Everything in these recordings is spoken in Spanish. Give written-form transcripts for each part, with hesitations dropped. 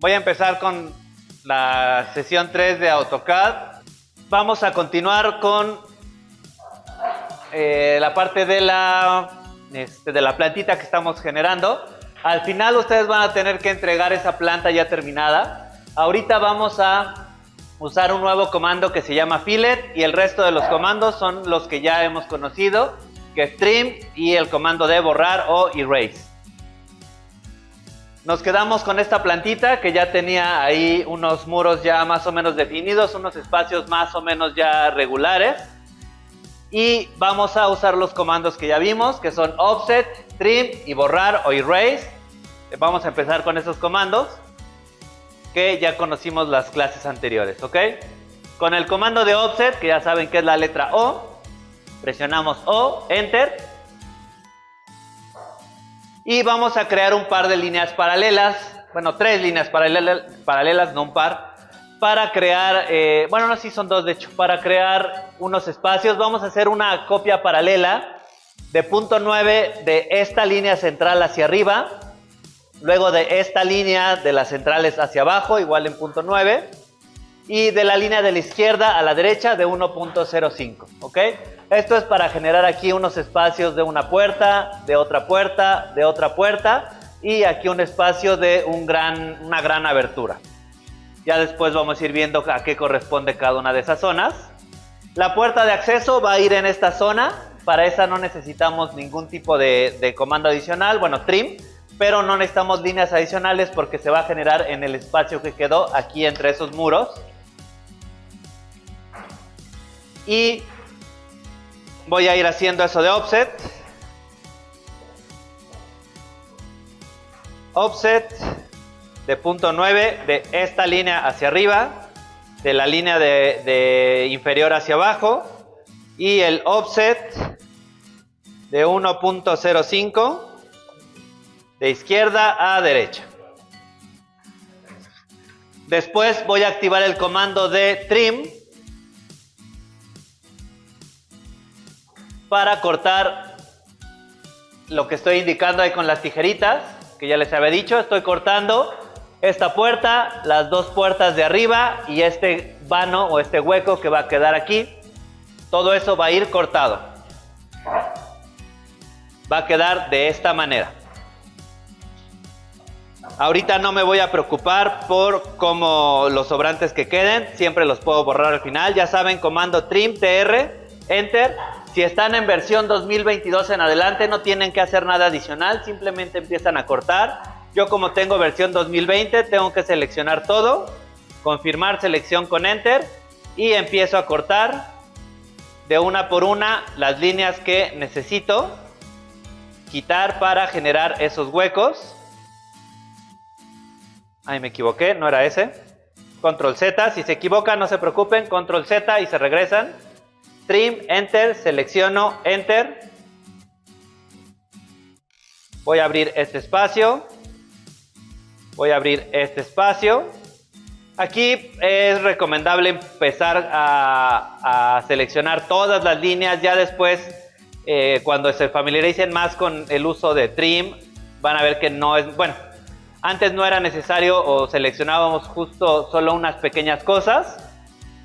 Voy a empezar con la sesión 3 de AutoCAD. Vamos a continuar con la parte de la plantita que estamos generando. Al final ustedes van a tener que entregar esa planta ya terminada. Ahorita vamos a usar un nuevo comando que se llama Fillet y el resto de los comandos son los que ya hemos conocido, que es Trim y el comando de borrar o Erase. Nos quedamos con esta plantita que ya tenía ahí unos muros ya más o menos definidos, unos espacios más o menos ya regulares. Y vamos a usar los comandos que ya vimos, que son Offset, Trim y borrar o Erase. Vamos a empezar con esos comandos que ya conocimos las clases anteriores, ¿ok? Con el comando de Offset, que ya saben que es la letra O, presionamos O, Enter. Y vamos a crear un par de líneas paralelas, bueno, 3 líneas paralelas, no un par, para crear, bueno, no, sí son 2 de hecho, para crear unos espacios. Vamos a hacer una copia paralela de punto 9 de esta línea central hacia arriba, luego de esta línea de las centrales hacia abajo, igual en punto 9, y de la línea de la izquierda a la derecha de 1.05, ¿ok? Esto es para generar aquí unos espacios de una puerta, de otra puerta, de otra puerta, y aquí un espacio de una gran abertura. Ya después vamos a ir viendo a qué corresponde cada una de esas zonas. La puerta de acceso va a ir en esta zona. Para esa no necesitamos ningún tipo de comando adicional, bueno, Trim, pero no necesitamos líneas adicionales porque se va a generar en el espacio que quedó aquí entre esos muros. Y voy a ir haciendo eso de Offset. Offset de punto 9 de esta línea hacia arriba, de la línea de inferior hacia abajo, y el offset de 1.05 de izquierda a derecha. Después voy a activar el comando de Trim para cortar lo que estoy indicando ahí con las tijeritas, que ya les había dicho. Estoy cortando esta puerta, las 2 puertas de arriba y este vano o este hueco que va a quedar aquí. Todo eso va a ir cortado. Va a quedar de esta manera. Ahorita no me voy a preocupar por cómo los sobrantes que queden, siempre los puedo borrar al final. Ya saben, comando Trim, TR, Enter. Si están en versión 2022 en adelante no tienen que hacer nada adicional, simplemente empiezan a cortar. Yo como tengo versión 2020 tengo que seleccionar todo, confirmar selección con Enter y empiezo a cortar de una por una las líneas que necesito quitar para generar esos huecos. Ahí me equivoqué, no era ese. Control Z, si se equivocan no se preocupen, Control Z y se regresan. Trim, Enter, selecciono, Enter. Voy a abrir este espacio. Voy a abrir este espacio. Aquí es recomendable empezar a seleccionar todas las líneas. Ya después, cuando se familiaricen más con el uso de Trim, van a ver que no es... Bueno, antes no era necesario o seleccionábamos justo solo unas pequeñas cosas,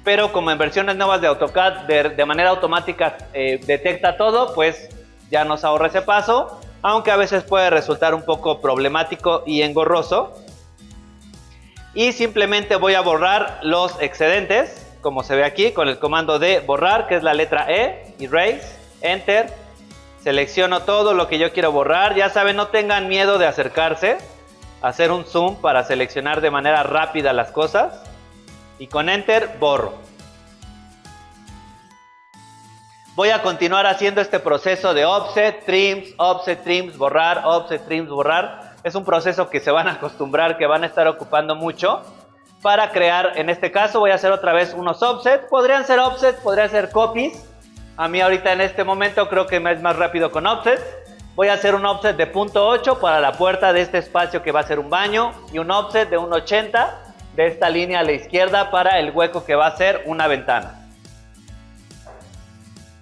pero como en versiones nuevas de AutoCAD de manera automática detecta todo, pues ya nos ahorra ese paso, aunque a veces puede resultar un poco problemático y engorroso. Y simplemente voy a borrar los excedentes, como se ve aquí, con el comando de borrar, que es la letra E, Erase, Enter. Selecciono todo lo que yo quiero borrar. Ya saben, no tengan miedo de acercarse, hacer un zoom para seleccionar de manera rápida las cosas. Y con Enter borro. Voy a continuar haciendo este proceso de offset, trims, borrar, offset, trims, borrar. Es un proceso que se van a acostumbrar, que van a estar ocupando mucho para crear. En este caso voy a hacer otra vez unos offset. Podrían ser offset, podrían ser copies. A mí ahorita en este momento creo que es más rápido con offset. Voy a hacer un offset de 0.8 para la puerta de este espacio que va a ser un baño. Y un offset de 1.80 de esta línea a la izquierda para el hueco que va a ser una ventana.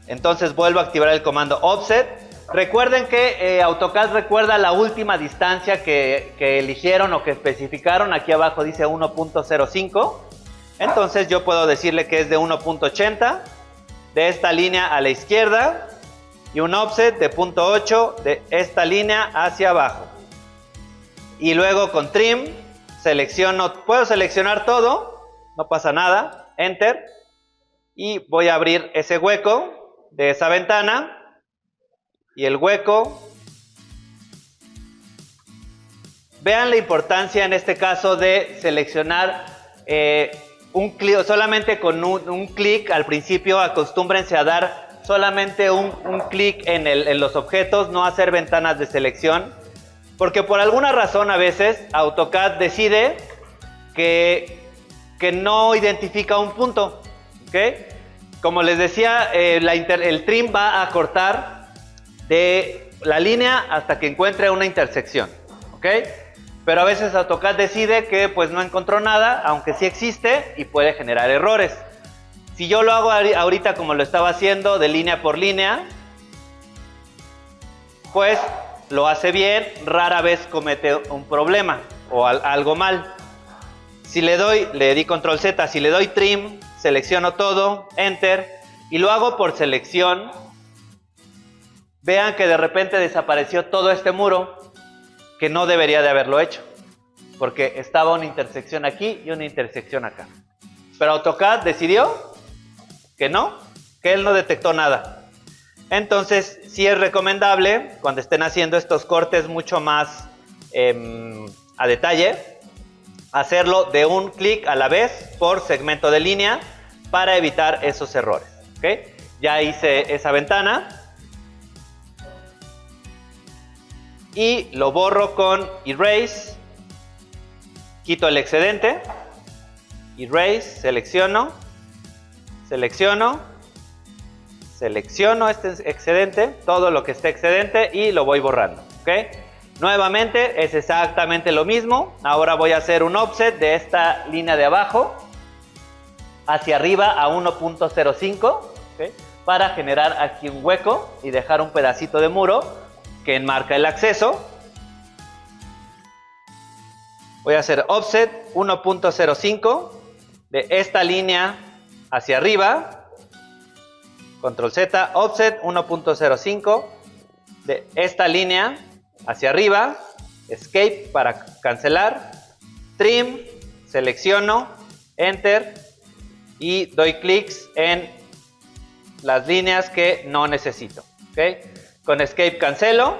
Entonces vuelvo a activar el comando Offset Recuerden que AutoCAD recuerda la última distancia que eligieron o que especificaron. Aquí abajo dice 1.05. Entonces yo puedo decirle que es de 1.80 de esta línea a la izquierda y un offset de 0.8 de esta línea hacia abajo. Y luego con Trim puedo seleccionar todo, no pasa nada, Enter. Y voy a abrir ese hueco de esa ventana. Y el hueco, vean la importancia en este caso de seleccionar solamente con un clic al principio. Acostúmbrense a dar solamente un clic en los objetos, no hacer ventanas de selección, porque por alguna razón a veces AutoCAD decide que no identifica un punto, ¿ok? Como les decía, el trim va a cortar de la línea hasta que encuentre una intersección, ¿ok? Pero a veces AutoCAD decide que pues no encontró nada, aunque sí existe, y puede generar errores. Si yo lo hago ahorita como lo estaba haciendo, de línea por línea, pues lo hace bien, rara vez comete un problema o algo mal. Si le di Control Z, si le doy Trim, selecciono todo, Enter, y lo hago por selección. Vean que de repente desapareció todo este muro, que no debería de haberlo hecho, porque estaba una intersección aquí y una intersección acá. Pero AutoCAD decidió que él no detectó nada. Entonces, sí es recomendable, cuando estén haciendo estos cortes mucho más a detalle, hacerlo de un clic a la vez por segmento de línea para evitar esos errores, ¿ok? Ya hice esa ventana. Y lo borro con Erase, quito el excedente, Erase, selecciono este excedente, todo lo que esté excedente, y lo voy borrando, ¿ok? Nuevamente es exactamente lo mismo. Ahora voy a hacer un offset de esta línea de abajo hacia arriba a 1.05, ¿ok? Para generar aquí un hueco y dejar un pedacito de muro que enmarca el acceso. Voy a hacer offset 1.05 de esta línea hacia arriba. Control Z, offset 1.05 de esta línea hacia arriba. Escape para cancelar. Trim, selecciono, Enter y doy clics en las líneas que no necesito, ¿ok? Con Escape cancelo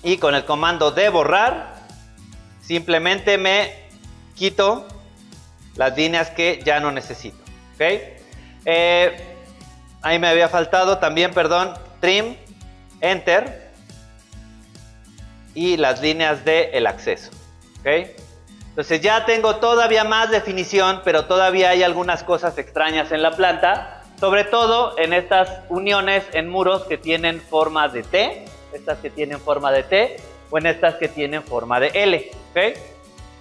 y con el comando de borrar simplemente me quito las líneas que ya no necesito, ¿ok? Ahí me había faltado también, perdón, Trim, Enter y las líneas del acceso, ¿ok? Entonces ya tengo todavía más definición, pero todavía hay algunas cosas extrañas en la planta. Sobre todo en estas uniones en muros que tienen forma de T, estas que tienen forma de T, o en estas que tienen forma de L, ¿ok?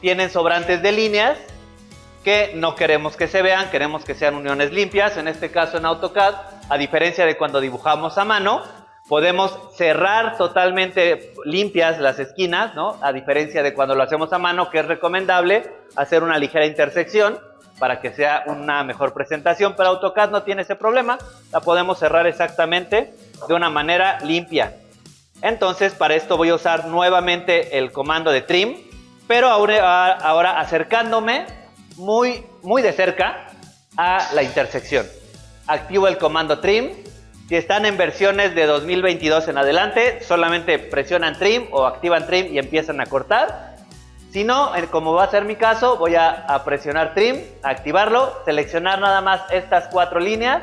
Tienen sobrantes de líneas que no queremos que se vean, queremos que sean uniones limpias. En este caso en AutoCAD, a diferencia de cuando dibujamos a mano, podemos cerrar totalmente limpias las esquinas, ¿no? A diferencia de cuando lo hacemos a mano, que es recomendable hacer una ligera intersección para que sea una mejor presentación. Pero AutoCAD no tiene ese problema, la podemos cerrar exactamente de una manera limpia. Entonces para esto voy a usar nuevamente el comando de Trim, pero ahora acercándome muy de cerca a la intersección. Activo el comando Trim. Si están en versiones de 2022 en adelante, solamente presionan Trim o activan Trim y empiezan a cortar. Si no, como va a ser mi caso, voy a presionar Trim, activarlo, seleccionar nada más estas 4 líneas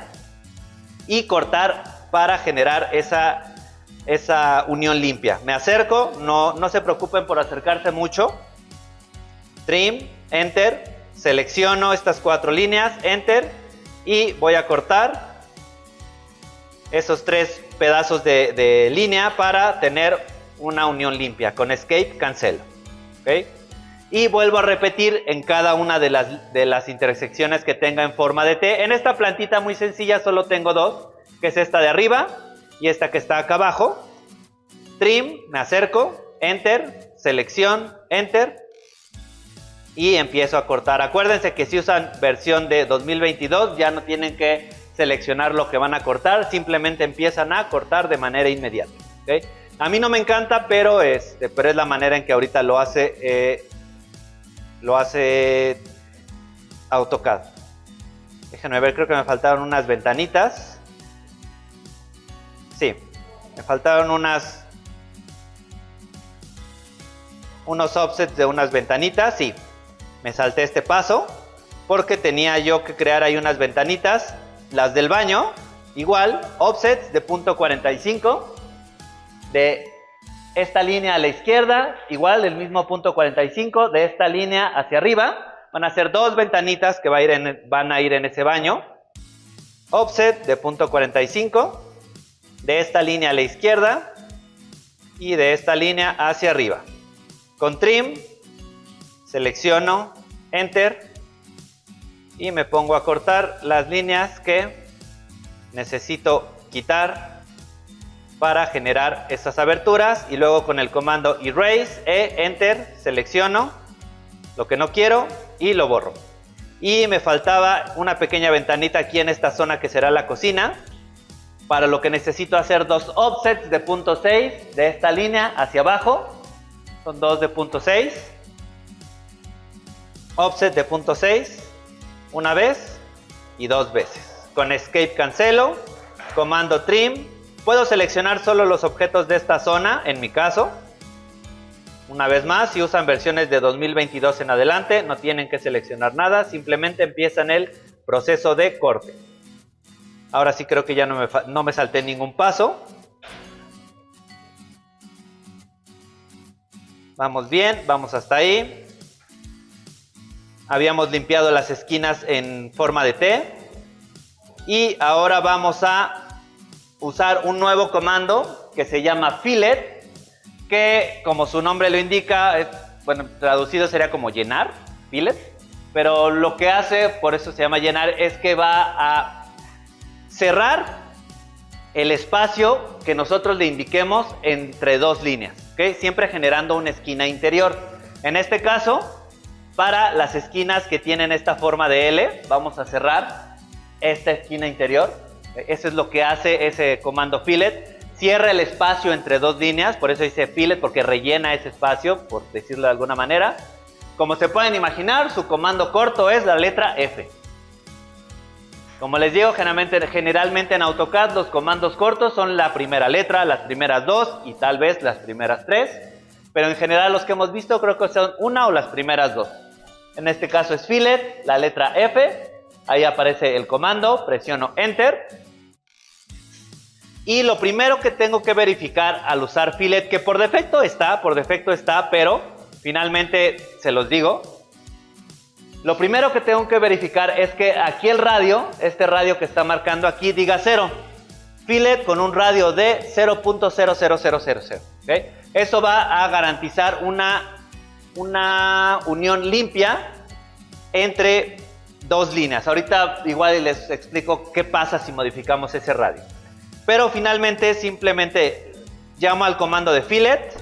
y cortar para generar esa unión limpia. Me acerco, no se preocupen por acercarse mucho. Trim, Enter, selecciono estas 4 líneas, Enter, y voy a cortar esos 3 pedazos de línea para tener una unión limpia. Con Escape cancelo, ¿ok? Y vuelvo a repetir en cada una de las intersecciones que tenga en forma de T. En esta plantita muy sencilla solo tengo 2, que es esta de arriba y esta que está acá abajo. trim, me acerco, enter, selección, enter y empiezo a cortar. Acuérdense que si usan versión de 2022 ya no tienen que seleccionar lo que van a cortar, simplemente empiezan a cortar de manera inmediata. ¿Okay? A mí no me encanta, pero es la manera en que ahorita lo hace AutoCAD. Déjenme ver, creo que me faltaron unas ventanitas. Sí, me faltaron unos offsets de unas ventanitas. Sí, me salté este paso porque tenía yo que crear ahí unas ventanitas. Las del baño, igual, offsets de .45. De esta línea a la izquierda, igual el mismo .45, de esta línea hacia arriba, van a ser dos ventanitas que van a ir en ese baño. Offset de .45, de esta línea a la izquierda y de esta línea hacia arriba. Con trim, selecciono, enter y me pongo a cortar las líneas que necesito quitar para generar estas aberturas y luego con el comando erase, enter, selecciono lo que no quiero y lo borro. Y me faltaba una pequeña ventanita aquí en esta zona que será la cocina, para lo que necesito hacer dos offsets de .6 de esta línea hacia abajo, son dos de .6, offset de .6 una vez y dos veces. Con escape cancelo, comando trim. Puedo seleccionar solo los objetos de esta zona, en mi caso. Una vez más, si usan versiones de 2022 en adelante, no tienen que seleccionar nada, simplemente empiezan el proceso de corte. Ahora sí creo que ya no me salté ningún paso. Vamos bien, vamos hasta ahí. Habíamos limpiado las esquinas en forma de T. Y ahora vamos a usar un nuevo comando que se llama fillet, que como su nombre lo indica, bueno, traducido sería como llenar, fillet, pero lo que hace, por eso se llama llenar, es que va a cerrar el espacio que nosotros le indiquemos entre dos líneas, ¿okay? Siempre generando una esquina interior. En este caso, para las esquinas que tienen esta forma de L, vamos a cerrar esta esquina interior. Eso es lo que hace ese comando fillet. Cierra el espacio entre dos líneas, por eso dice fillet, porque rellena ese espacio, por decirlo de alguna manera. Como se pueden imaginar, su comando corto es la letra F. Como les digo, generalmente en AutoCAD los comandos cortos son la primera letra, las primeras dos y tal vez las primeras tres. Pero en general los que hemos visto creo que son una o las primeras dos. En este caso es fillet, la letra F. Ahí aparece el comando, presiono enter. Y lo primero que tengo que verificar al usar fillet, que por defecto está, pero finalmente se los digo. Lo primero que tengo que verificar es que aquí el radio, este radio que está marcando aquí, diga 0. Fillet con un radio de 0.00000. ¿Okay? Eso va a garantizar una unión limpia entre dos líneas. Ahorita igual les explico qué pasa si modificamos ese radio. Pero finalmente simplemente llamo al comando de fillet,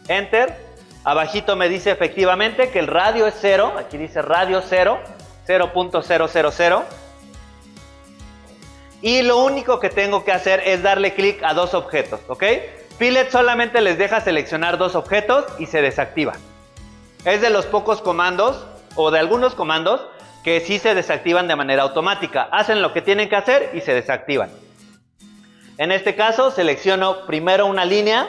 enter. Abajito me dice efectivamente que el radio es 0. Aquí dice radio 0, 0.000. Y lo único que tengo que hacer es darle clic a dos objetos, ¿ok? Fillet solamente les deja seleccionar dos objetos y se desactiva. Es de los pocos comandos, o de algunos comandos, que sí se desactivan de manera automática. Hacen lo que tienen que hacer y se desactivan. En este caso selecciono primero una línea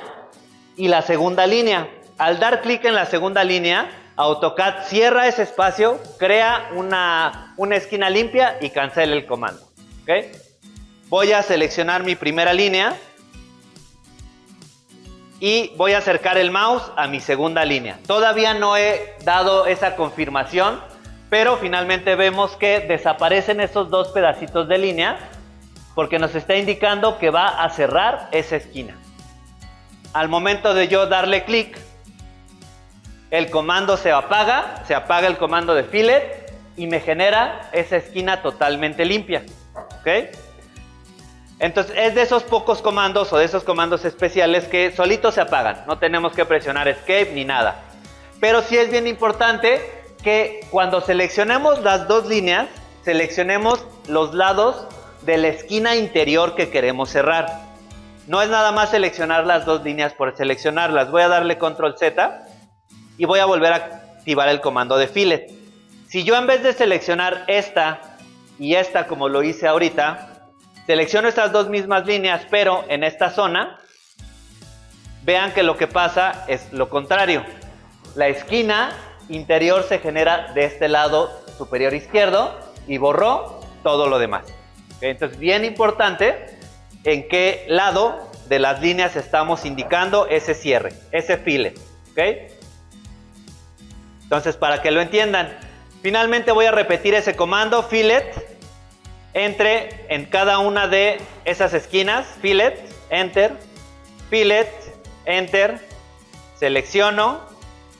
y la segunda línea. Al dar clic en la segunda línea, AutoCAD cierra ese espacio, crea una esquina limpia y cancela el comando. ¿Okay? Voy a seleccionar mi primera línea y voy a acercar el mouse a mi segunda línea. Todavía no he dado esa confirmación, pero finalmente vemos que desaparecen esos dos pedacitos de línea porque nos está indicando que va a cerrar esa esquina. Al momento de yo darle clic, el comando se apaga el comando de fillet y me genera esa esquina totalmente limpia. ¿Okay? Entonces es de esos pocos comandos o de esos comandos especiales que solitos se apagan. No tenemos que presionar Escape ni nada. Pero sí es bien importante que cuando seleccionemos las dos líneas, seleccionemos los lados de la esquina interior que queremos cerrar. No es nada más seleccionar las dos líneas por seleccionarlas. Voy a darle Control Z y voy a volver a activar el comando de Fillet. Si yo en vez de seleccionar esta y esta como lo hice ahorita, selecciono estas dos mismas líneas, pero en esta zona, vean que lo que pasa es lo contrario. La esquina interior se genera de este lado superior izquierdo y borró todo lo demás. ¿Okay? Entonces, bien importante en qué lado de las líneas estamos indicando ese cierre, ese fillet. ¿Okay? Entonces, para que lo entiendan, finalmente voy a repetir ese comando, fillet. Entre en cada una de esas esquinas, fillet, enter, selecciono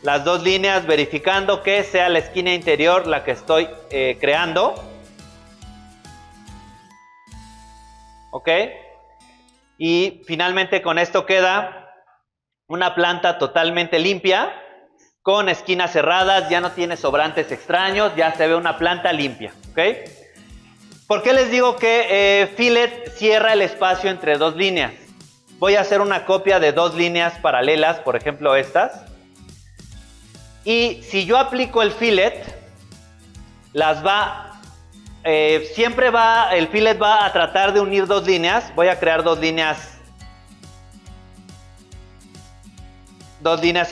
las dos líneas verificando que sea la esquina interior la que estoy creando. Ok. Y finalmente con esto queda una planta totalmente limpia, con esquinas cerradas, ya no tiene sobrantes extraños, ya se ve una planta limpia. Ok. ¿Por qué les digo que Fillet cierra el espacio entre dos líneas? Voy a hacer una copia de dos líneas paralelas, por ejemplo estas. Y si yo aplico el Fillet, siempre el Fillet va a tratar de unir dos líneas. Voy a crear dos líneas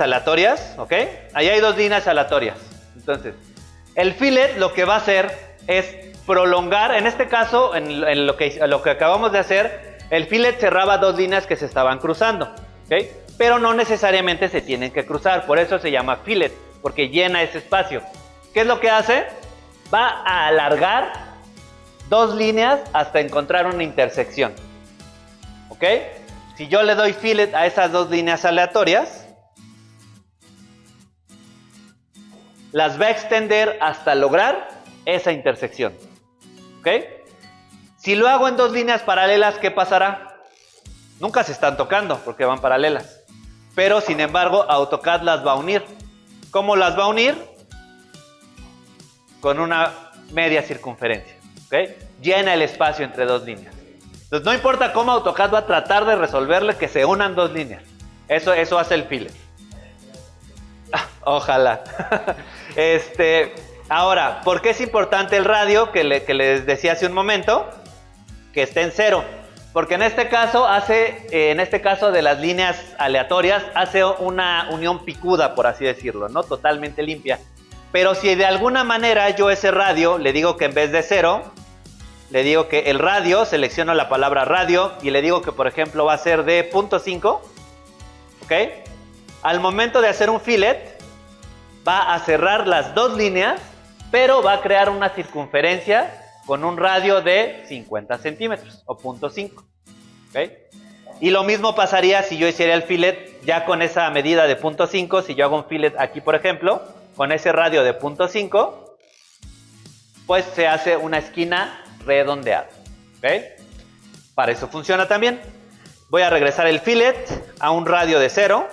aleatorias, ¿ok? Ahí hay dos líneas aleatorias. Entonces, el Fillet lo que va a hacer es prolongar, en este caso, en lo que acabamos de hacer, el fillet cerraba dos líneas que se estaban cruzando, ¿okay? Pero no necesariamente se tienen que cruzar, por eso se llama fillet, porque llena ese espacio. ¿Qué es lo que hace? Va a alargar dos líneas hasta encontrar una intersección, ¿ok? Si yo le doy fillet a esas dos líneas aleatorias, las va a extender hasta lograr esa intersección. ¿Ok? Si lo hago en dos líneas paralelas, ¿qué pasará? Nunca se están tocando porque van paralelas. Pero, sin embargo, AutoCAD las va a unir. ¿Cómo las va a unir? Con una media circunferencia. ¿Ok? Llena el espacio entre dos líneas. Entonces, no importa cómo AutoCAD va a tratar de resolverle que se unan dos líneas. Eso hace el fillet. Ojalá. Ahora, ¿por qué es importante el radio que les decía hace un momento? Que esté en 0. Porque en este caso de las líneas aleatorias, hace una unión picuda, por así decirlo, ¿no? Totalmente limpia. Pero si de alguna manera yo ese radio le digo que en vez de 0, le digo que el radio, selecciono la palabra radio y le digo que, por ejemplo, va a ser de 0.5, ¿ok? Al momento de hacer un fillet, va a cerrar las dos líneas, pero va a crear una circunferencia con un radio de 50 centímetros o 0.5. ¿Okay? Y lo mismo pasaría si yo hiciera el fillet ya con esa medida de 0.5. Si yo hago un fillet aquí, por ejemplo, con ese radio de 0.5, pues se hace una esquina redondeada. ¿Okay? Para eso funciona también. Voy a regresar el fillet a un radio de 0.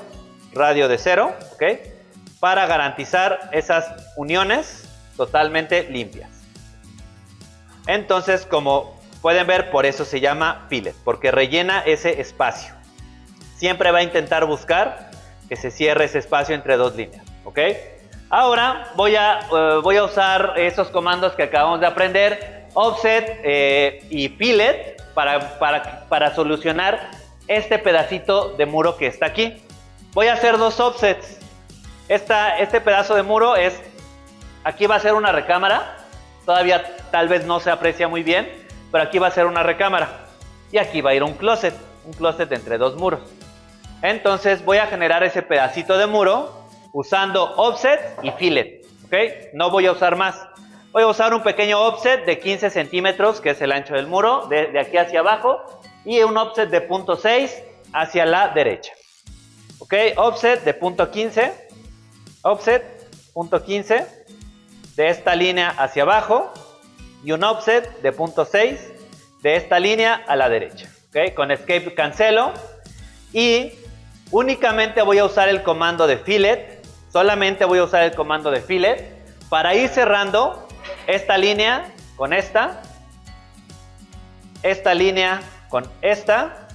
¿Ok? Para garantizar esas uniones totalmente limpias. Entonces, como pueden ver, por eso se llama fillet, porque rellena ese espacio. Siempre va a intentar buscar que se cierre ese espacio entre dos líneas, ¿ok? Ahora voy a usar esos comandos que acabamos de aprender, offset y fillet, para solucionar este pedacito de muro que está aquí. Voy a hacer dos offsets. Este pedazo de muro aquí va a ser una recámara. Todavía tal vez no se aprecia muy bien, pero aquí va a ser una recámara. Y aquí va a ir un closet entre dos muros. Entonces voy a generar ese pedacito de muro usando offset y fillet, ¿ok? No voy a usar más. Voy a usar un pequeño offset de 15 centímetros, que es el ancho del muro, de aquí hacia abajo, y un offset de 0.6 hacia la derecha. ¿Ok? Offset de 0.15, offset 0.15 de esta línea hacia abajo, y un offset de 0.6 de esta línea a la derecha. ¿Okay? Con Escape cancelo y únicamente voy a usar el comando de Fillet. Solamente voy a usar el comando de Fillet para ir cerrando esta línea con esta línea con esta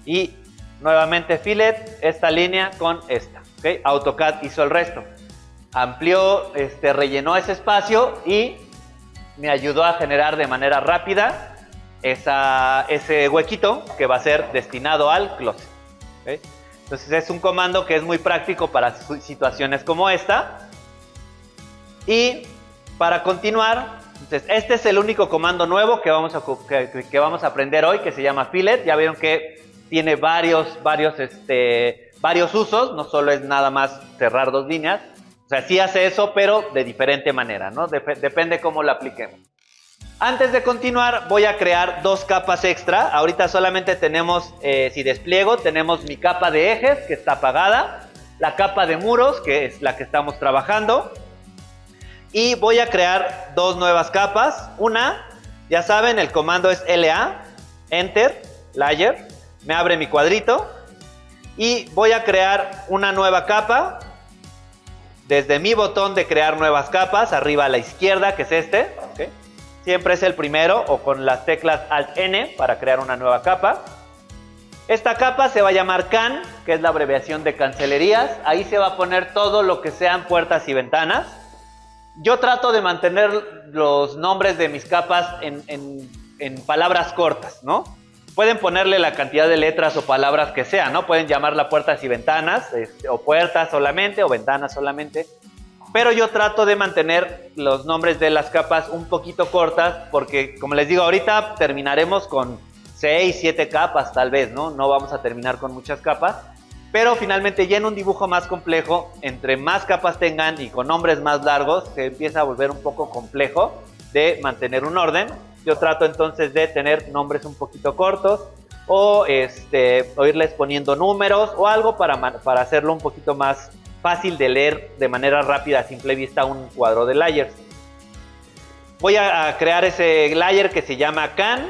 y nuevamente Fillet, esta línea con esta. ¿Okay? AutoCAD hizo el resto. Amplió, rellenó ese espacio y me ayudó a generar de manera rápida ese huequito que va a ser destinado al closet. ¿Okay? Entonces es un comando que es muy práctico para situaciones como esta. Y para continuar, entonces este es el único comando nuevo que vamos a aprender hoy, que se llama Fillet. Ya vieron que tiene varios usos, no solo es nada más cerrar dos líneas. O sea, sí hace eso, pero de diferente manera, ¿no? Depende cómo lo apliquemos. Antes de continuar, voy a crear dos capas extra. Ahorita solamente tenemos, si despliego, tenemos mi capa de ejes, que está apagada, la capa de muros, que es la que estamos trabajando. Y voy a crear dos nuevas capas. Una, ya saben, el comando es LA, Enter, Layer, me abre mi cuadrito. Y voy a crear una nueva capa. Desde mi botón de crear nuevas capas, arriba a la izquierda, que es este. ¿Okay? Siempre es el primero, o con las teclas Alt-N para crear una nueva capa. Esta capa se va a llamar CAN, que es la abreviación de cancelerías. Ahí se va a poner todo lo que sean puertas y ventanas. Yo trato de mantener los nombres de mis capas en palabras cortas, ¿no? Pueden ponerle la cantidad de letras o palabras que sea, ¿no? Pueden llamarla puertas y ventanas, o puertas solamente, o ventanas solamente. Pero yo trato de mantener los nombres de las capas un poquito cortas, porque como les digo, ahorita terminaremos con 6, 7 capas tal vez, ¿no? No vamos a terminar con muchas capas. Pero finalmente ya en un dibujo más complejo, entre más capas tengan y con nombres más largos, se empieza a volver un poco complejo de mantener un orden. Yo trato entonces de tener nombres un poquito cortos o irles poniendo números o algo para hacerlo un poquito más fácil de leer de manera rápida a simple vista un cuadro de layers. Voy a crear ese layer que se llama CAN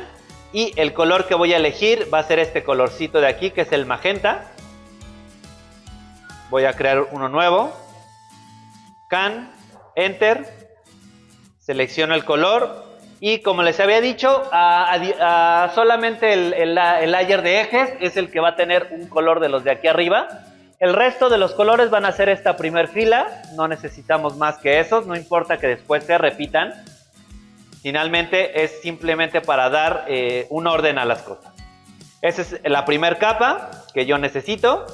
y el color que voy a elegir va a ser este colorcito de aquí, que es el magenta. Voy a crear uno nuevo. CAN, Enter, selecciono el color y como les había dicho, solamente el layer de ejes es el que va a tener un color de los de aquí arriba. El resto de los colores van a ser esta primer fila, no necesitamos más que esos, no importa que después se repitan. Finalmente es simplemente para dar un orden a las cosas. Esa es la primera capa que yo necesito.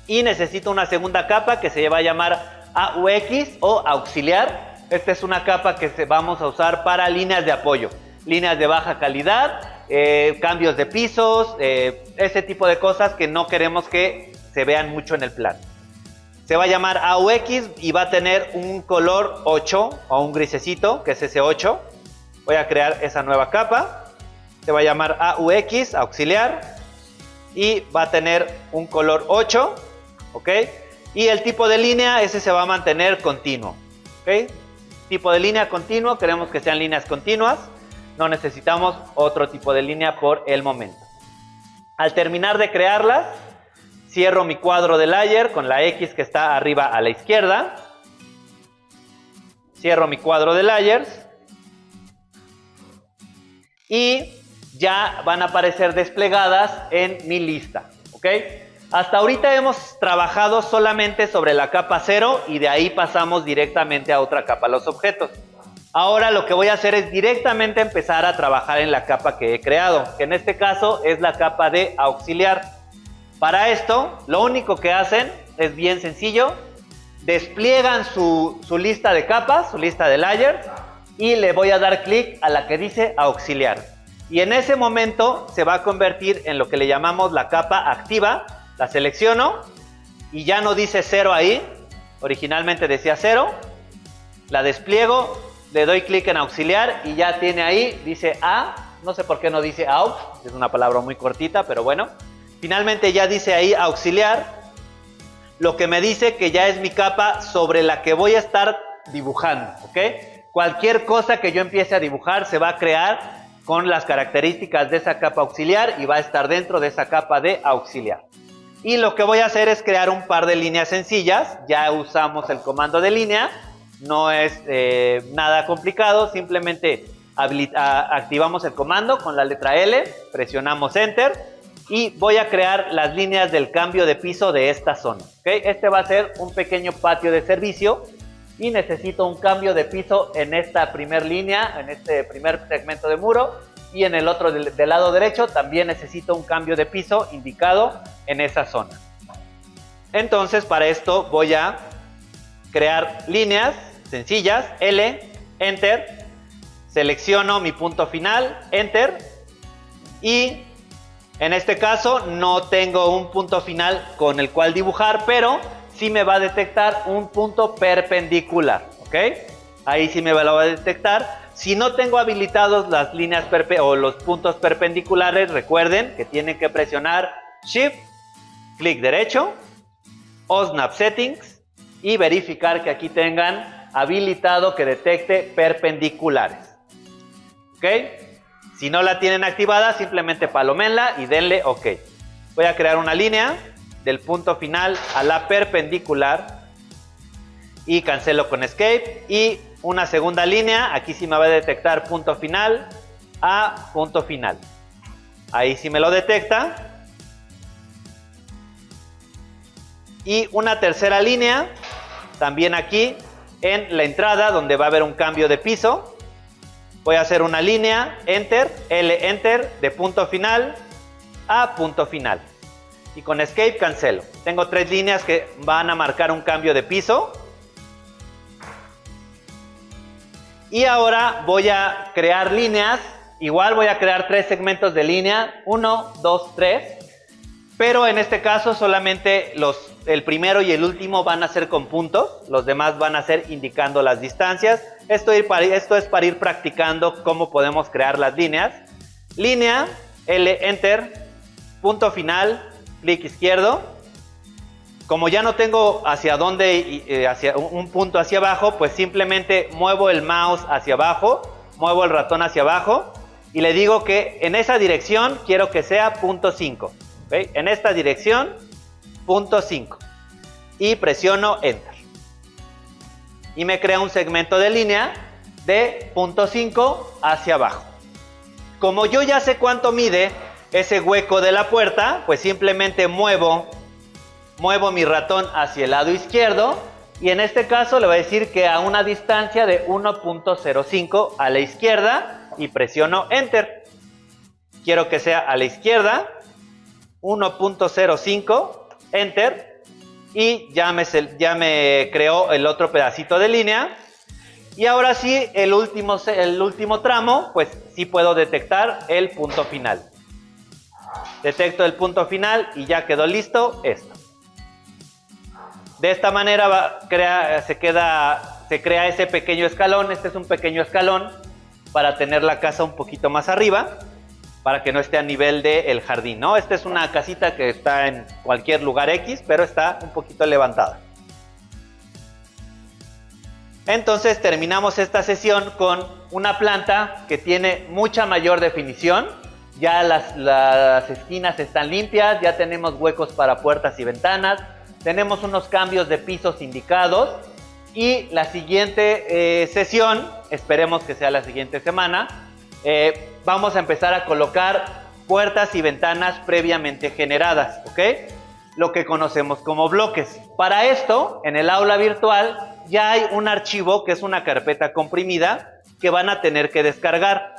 Y necesito una segunda capa que se va a llamar AUX o auxiliar. Esta es una capa que vamos a usar para líneas de apoyo, líneas de baja calidad, cambios de pisos, ese tipo de cosas que no queremos que se vean mucho en el plano. Se va a llamar AUX y va a tener un color 8 o un grisecito, que es ese 8. Voy a crear esa nueva capa. Se va a llamar AUX, auxiliar, y va a tener un color 8. ¿Ok? Y el tipo de línea, ese se va a mantener continuo. ¿Ok? Tipo de línea continuo, queremos que sean líneas continuas. No necesitamos otro tipo de línea por el momento. Al terminar de crearlas, cierro mi cuadro de layer con la X que está arriba a la izquierda. Cierro mi cuadro de layers. Y ya van a aparecer desplegadas en mi lista. ¿Ok? Hasta ahorita hemos trabajado solamente sobre la capa 0 y de ahí pasamos directamente a otra capa, los objetos. Ahora lo que voy a hacer es directamente empezar a trabajar en la capa que he creado, que en este caso es la capa de auxiliar. Para esto, lo único que hacen es bien sencillo. Despliegan su lista de capas, su lista de layers, y le voy a dar clic a la que dice auxiliar. Y en ese momento se va a convertir en lo que le llamamos la capa activa. La selecciono y ya no dice 0 ahí, originalmente decía 0, la despliego, le doy clic en auxiliar y ya tiene ahí, dice A, no sé por qué no dice AUX, es una palabra muy cortita, pero bueno, finalmente ya dice ahí auxiliar, lo que me dice que ya es mi capa sobre la que voy a estar dibujando, ¿ok? Cualquier cosa que yo empiece a dibujar se va a crear con las características de esa capa auxiliar y va a estar dentro de esa capa de auxiliar. Y lo que voy a hacer es crear un par de líneas sencillas. Ya usamos el comando de línea, no es nada complicado, simplemente activamos el comando con la letra L, presionamos Enter y voy a crear las líneas del cambio de piso de esta zona. ¿Okay? Este va a ser un pequeño patio de servicio y necesito un cambio de piso en esta primera línea, en este primer segmento de muro, y en el otro del lado derecho también necesito un cambio de piso indicado en esa zona. Entonces para esto voy a crear líneas sencillas, L, Enter, selecciono mi punto final, Enter, y en este caso no tengo un punto final con el cual dibujar, pero sí me va a detectar un punto perpendicular, ¿ok? Ahí sí me lo va a detectar. Si no tengo habilitados las líneas o los puntos perpendiculares, recuerden que tienen que presionar Shift, clic derecho, o Snap Settings y verificar que aquí tengan habilitado que detecte perpendiculares. ¿Ok? Si no la tienen activada, simplemente palomenla y denle OK. Voy a crear una línea del punto final a la perpendicular y cancelo con Escape, y una segunda línea, aquí sí me va a detectar punto final a punto final. Ahí sí me lo detecta. Y una tercera línea, también aquí en la entrada donde va a haber un cambio de piso. Voy a hacer una línea, Enter, L, Enter, de punto final a punto final. Y con Escape cancelo. Tengo 3 líneas que van a marcar un cambio de piso. Y ahora voy a crear líneas, igual voy a crear 3 segmentos de línea, 1, 2, 3, pero en este caso solamente el primero y el último van a ser con puntos, los demás van a ser indicando las distancias. Esto es para ir practicando cómo podemos crear las líneas. Línea, L, Enter, punto final, clic izquierdo. Como ya no tengo hacia dónde, hacia un punto hacia abajo, pues simplemente muevo el mouse hacia abajo, muevo el ratón hacia abajo y le digo que en esa dirección quiero que sea punto 5. ¿Okay? En esta dirección, punto 5. Y presiono Enter. Y me crea un segmento de línea de punto 5 hacia abajo. Como yo ya sé cuánto mide ese hueco de la puerta, pues simplemente muevo mi ratón hacia el lado izquierdo y en este caso le voy a decir que a una distancia de 1.05 a la izquierda y presiono Enter. Quiero que sea a la izquierda, 1.05, Enter, y ya me creó el otro pedacito de línea. Y ahora sí, el último tramo, pues sí puedo detectar el punto final. Detecto el punto final y ya quedó listo esto. De esta manera se crea ese pequeño escalón. Este es un pequeño escalón para tener la casa un poquito más arriba, para que no esté a nivel del jardín, ¿no? Esta es una casita que está en cualquier lugar X, pero está un poquito levantada. Entonces terminamos esta sesión con una planta que tiene mucha mayor definición. Ya las esquinas están limpias, ya tenemos huecos para puertas y ventanas. Tenemos unos cambios de pisos indicados y la siguiente sesión, esperemos que sea la siguiente semana, vamos a empezar a colocar puertas y ventanas previamente generadas, ¿ok? Lo que conocemos como bloques. Para esto, en el aula virtual ya hay un archivo que es una carpeta comprimida que van a tener que descargar.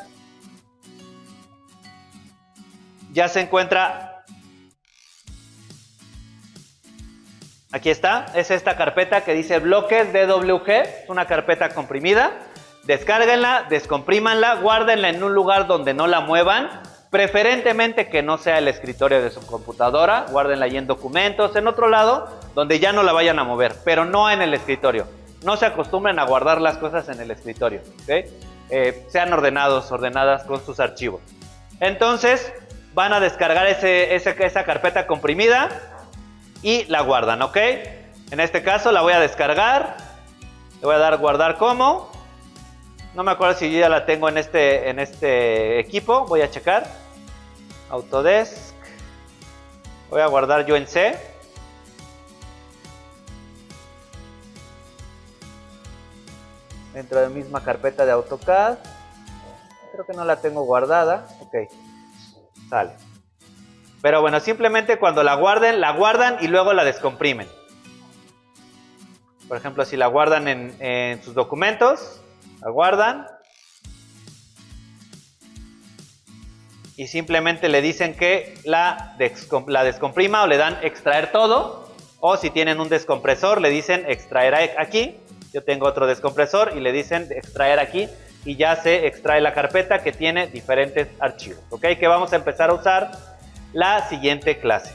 Ya se encuentra. Aquí está, es esta carpeta que dice bloques DWG, es una carpeta comprimida. Descárguenla, descomprímanla, guárdenla en un lugar donde no la muevan, preferentemente que no sea el escritorio de su computadora, guárdenla ahí en documentos, en otro lado, donde ya no la vayan a mover, pero no en el escritorio. No se acostumbren a guardar las cosas en el escritorio, ¿okay? Sean ordenadas con sus archivos. Entonces, van a descargar esa carpeta comprimida y la guardan, ¿ok? En este caso la voy a descargar, le voy a dar guardar como No me acuerdo si yo ya la tengo en este equipo. Voy a checar. Autodesk. Voy a guardar yo en C. Dentro de la misma carpeta de AutoCAD. Creo que no la tengo guardada. Ok. Sale. Pero bueno, simplemente cuando la guardan y luego la descomprimen. Por ejemplo, si la guardan en sus documentos, la guardan. Y simplemente le dicen que la descomprima o le dan extraer todo. O si tienen un descompresor, le dicen extraer aquí. Yo tengo otro descompresor y le dicen extraer aquí. Y ya se extrae la carpeta que tiene diferentes archivos. ¿Ok? Que vamos a empezar a usar la siguiente clase.